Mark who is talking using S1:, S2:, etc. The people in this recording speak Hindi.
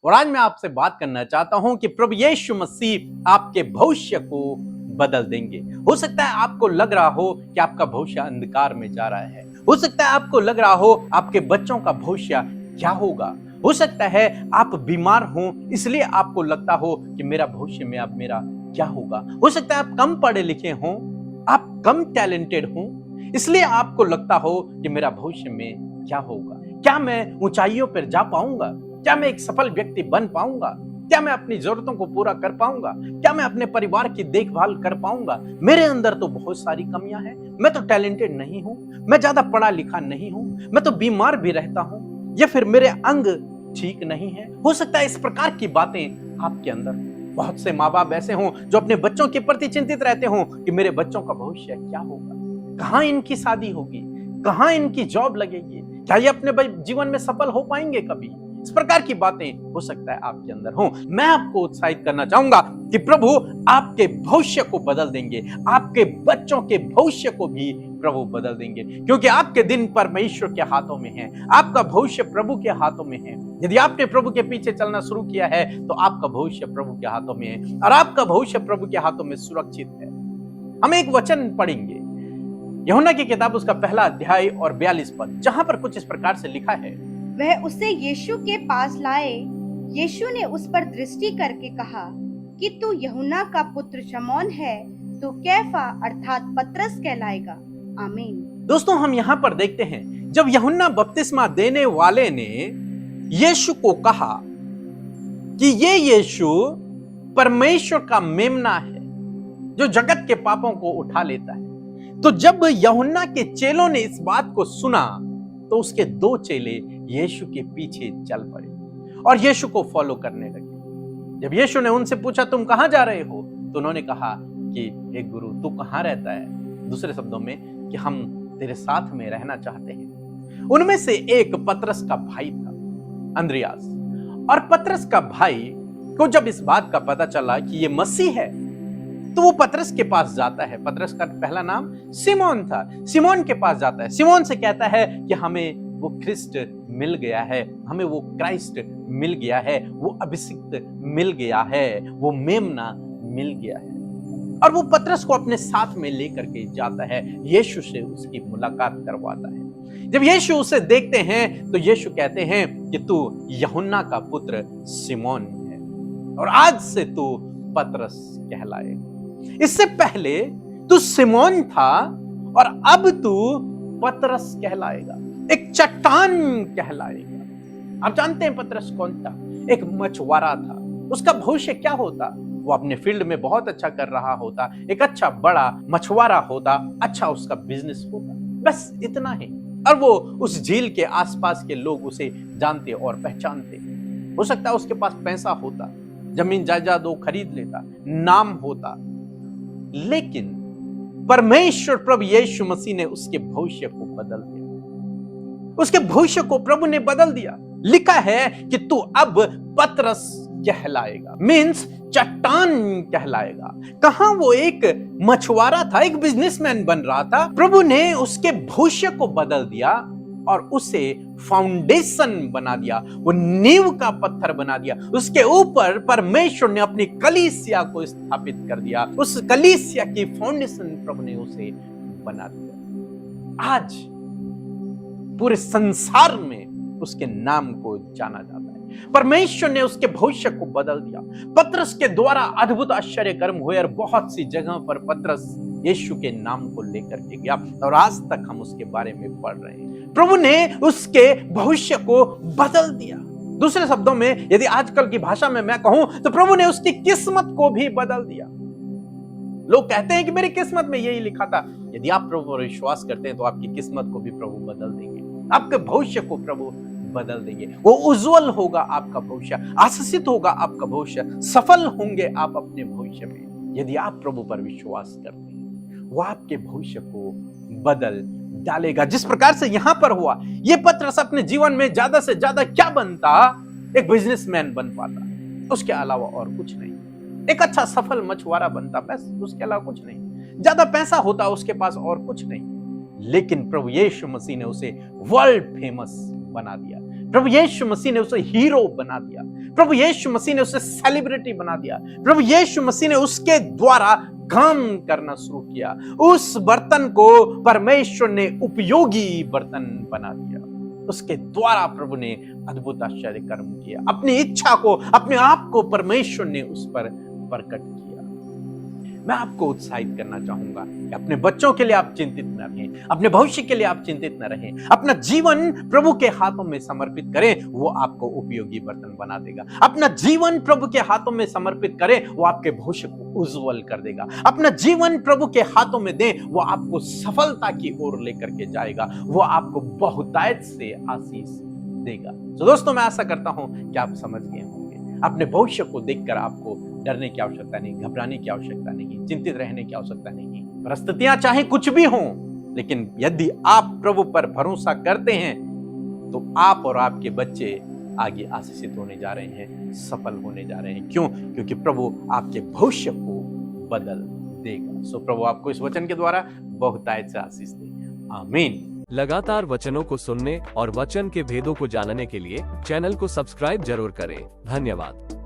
S1: और आज मैं आपसे बात करना चाहता हूं कि प्रभु यीशु मसीह आपके भविष्य को बदल देंगे। हो सकता है आपको लग रहा हो कि आपका भविष्य अंधकार में जा रहा है। हो सकता है आपको लग रहा हो आपके बच्चों का भविष्य क्या होगा। हो सकता है आप बीमार हो, इसलिए आपको लगता हो कि मेरा भविष्य में अब मेरा क्या होगा। हो सकता है आप कम पढ़े लिखे हो, आप कम टैलेंटेड हो, इसलिए आपको लगता हो कि मेरा भविष्य में क्या होगा। क्या मैं ऊंचाइयों पर जा पाऊंगा? क्या मैं एक सफल व्यक्ति बन पाऊंगा? क्या मैं अपनी जरूरतों को पूरा कर पाऊंगा? क्या मैं अपने परिवार की देखभाल कर पाऊंगा? मेरे अंदर तो बहुत सारी कमियां हैं। मैं तो टैलेंटेड नहीं हूं, मैं ज्यादा पढ़ा लिखा नहीं हूं, मैं तो बीमार भी रहता हूं, या फिर मेरे अंग ठीक नहीं है। हो सकता है इस प्रकार की बातें आपके अंदर। बहुत से माँ बाप ऐसे हों जो अपने बच्चों के प्रति चिंतित रहते हों कि मेरे बच्चों का भविष्य क्या होगा, कहां इनकी शादी होगी, कहां इनकी जॉब लगेगी, क्या ये अपने जीवन में सफल हो पाएंगे कभी। इस प्रकार की बातें हो सकता है आपके अंदर हो। मैं आपको उत्साहित करना चाहूंगा कि प्रभु आपके भविष्य को बदल देंगे, आपके बच्चों के भविष्य को भी प्रभु बदल देंगे, क्योंकि आपके दिन परमेश्वर के हाथों में है, आपका भविष्य प्रभु के हाथों में है। यदि आपने प्रभु के पीछे चलना शुरू किया है तो आपका भविष्य प्रभु के हाथों में है और आपका भविष्य प्रभु के हाथों में सुरक्षित है। हम एक वचन पढ़ेंगे, यूहन्ना की किताब उसका पहला अध्याय और 42 पद, जहां पर कुछ इस प्रकार से लिखा है।
S2: वह उसे यीशु के पास लाए। यीशु ने उस पर दृष्टि करके कहा कि तू यूहन्ना का पुत्र शमौन है, तू कैफा अर्थात पतरस कहलाएगा। आमीन।
S1: दोस्तों, हम यहाँ पर देखते हैं जब यूहन्ना बपतिस्मा देने वाले ने यीशु को कहा कि ये यीशु परमेश्वर का मेमना है जो जगत के पापों को उठा लेता है, तो जब यूहन्ना के चेलों ने इस बात को सुना तो उसके 2 चेले यीशु के पीछे चल पड़े और यीशु को फॉलो करने लगे। जब यीशु ने उनसे पूछा तुम कहां जा रहे हो, तो उन्होंने कहा कि हे गुरु, तू कहां रहता है? दूसरे शब्दों में कि हम तेरे साथ में रहना चाहते हैं। उनमें से एक पतरस का भाई था, अंद्रियास। और पतरस का भाई को जब इस बात का पता चला कि ये मसीह है तो वो पतरस के पास जाता है। पतरस का पहला नाम सिमोन था। सिमोन के पास जाता है, सिमोन से कहता है कि हमें वो ख्रिस्ट मिल गया है, हमें वो क्राइस्ट मिल गया है, वो अभिषिक्त मिल गया है, वो मेमना मिल गया है। और वो पतरस को अपने साथ में लेकर के जाता है, यीशु से उसकी मुलाकात करवाता है। जब यीशु उसे देखते हैं तो यीशु कहते हैं कि तू यूहन्ना का पुत्र सिमोन है और आज से तू पतरस कहलाएगा। इससे पहले तू सिमोन था और अब तू पतरस कहलाएगा, एक चट्टान कहलाएगा। आप जानते हैं पतरस कौन था? एक मछुआरा था। उसका भविष्य क्या होता? वो अपने फील्ड में बहुत अच्छा कर रहा होता, एक अच्छा बड़ा मछुआरा होता, अच्छा उसका बिजनेस होता, बस इतना ही। और वो उस झील के आसपास के लोग उसे जानते और पहचानते। हो सकता है उसके पास पैसा होता, जमीन जायदाद वो खरीद लेता, नाम होता, लेकिन परमेश्वर प्रभु यीशु मसीह ने उसके भविष्य को बदल दिया। उसके भविष्य को प्रभु ने बदल दिया। लिखा है कि तू अब पतरस कहलाएगा, मींस चट्टान कहलाएगा। कहां वो एक मछुआरा था, एक बिजनेसमैन बन रहा था, प्रभु ने उसके भविष्य को बदल दिया और उसे फाउंडेशन बना दिया, वो नींव का पत्थर बना दिया। उसके ऊपर परमेश्वर ने अपनी कलीसिया को स्थापित कर दिया। उस कलीसिया की फाउंडेशन प्रभु ने उसे बना दिया। आज पूरे संसार में उसके नाम को जाना जाता है। परमेश्वर ने उसके भविष्य को बदल दिया। पतरस के द्वारा अद्भुत आश्चर्य कर्म हुए और बहुत सी जगह पर पतरस यीशु के नाम को लेकर के गया और आज तक हम उसके बारे में पढ़ रहे हैं। प्रभु ने उसके भविष्य को बदल दिया। दूसरे शब्दों में यदि आजकल की भाषा में मैं कहूं तो प्रभु ने उसकी किस्मत को भी बदल दिया। लोग कहते हैं कि मेरी किस्मत में यही लिखा था। यदि आप प्रभु पर विश्वास करते हैं तो आपकी किस्मत को भी प्रभु बदल देंगे, आपके भविष्य को प्रभु बदल देंगे। वो उज्जवल होगा आपका भविष्य, आशीषित होगा आपका भविष्य, सफल होंगे आप अपने भविष्य में। यदि आप प्रभु पर विश्वास करते हैं वो आपके भविष्य को बदल डालेगा। जिस प्रकार से यहां पर हुआ, ये पतरस अपने जीवन में ज्यादा से ज्यादा क्या बनता? एक बिजनेसमैन बन पाता, उसके अलावा और कुछ नहीं। एक अच्छा सफल मछुआरा बनता, बस उसके अलावा कुछ नहीं। ज्यादा पैसा होता उसके पास और कुछ नहीं। लेकिन प्रभु यीशु मसीह ने उसे वर्ल्ड फेमस बना दिया। प्रभु यीशु मसीह ने उसे हीरो बना दिया, प्रभु यीशु मसीह ने उसे सेलिब्रिटी बना दिया, प्रभु यीशु मसीह ने उसके द्वारा काम करना शुरू किया। उस बर्तन को परमेश्वर ने उपयोगी बर्तन बना दिया, उसके द्वारा प्रभु ने अद्भुत आश्चर्य कर्म किया। अपनी इच्छा को, अपने आप को परमेश्वर ने उस पर प्रकट किया। मैं आपको उत्साहित करना चाहूंगा कि अपने बच्चों के लिए आप चिंतित न रहें, अपने भविष्य के लिए आप चिंतित न रहें, अपना जीवन प्रभु के हाथों में समर्पित करें, वो आपको उपयोगी बर्तन बना देगा। अपना जीवन प्रभु के हाथों में समर्पित करें, वो आपके भविष्य को उज्जवल कर देगा। अपना जीवन प्रभु के हाथों में दें, वो आपको सफलता की ओर लेकर के जाएगा, वो आपको बहुतायत से आशीष देगा। तो दोस्तों, मैं आशा करता हूं कि आप समझ गए होंगे। अपने भविष्य को देखकर आपको डरने की आवश्यकता नहीं, घबराने की आवश्यकता नहीं, चिंतित रहने की आवश्यकता नहीं। परिस्थितियां चाहे कुछ भी हों, लेकिन यदि आप प्रभु पर भरोसा करते हैं तो आप और आपके बच्चे आगे आशीषित होने जा रहे हैं, सफल होने जा रहे हैं। क्यों? क्योंकि प्रभु आपके भविष्य को बदल देगा। सो प्रभु आपको इस वचन के द्वारा बहुतायत से आशीष दे। आमीन।
S3: लगातार वचनों को सुनने और वचन के भेदों को जानने के लिए चैनल को सब्सक्राइब जरूर करें। धन्यवाद।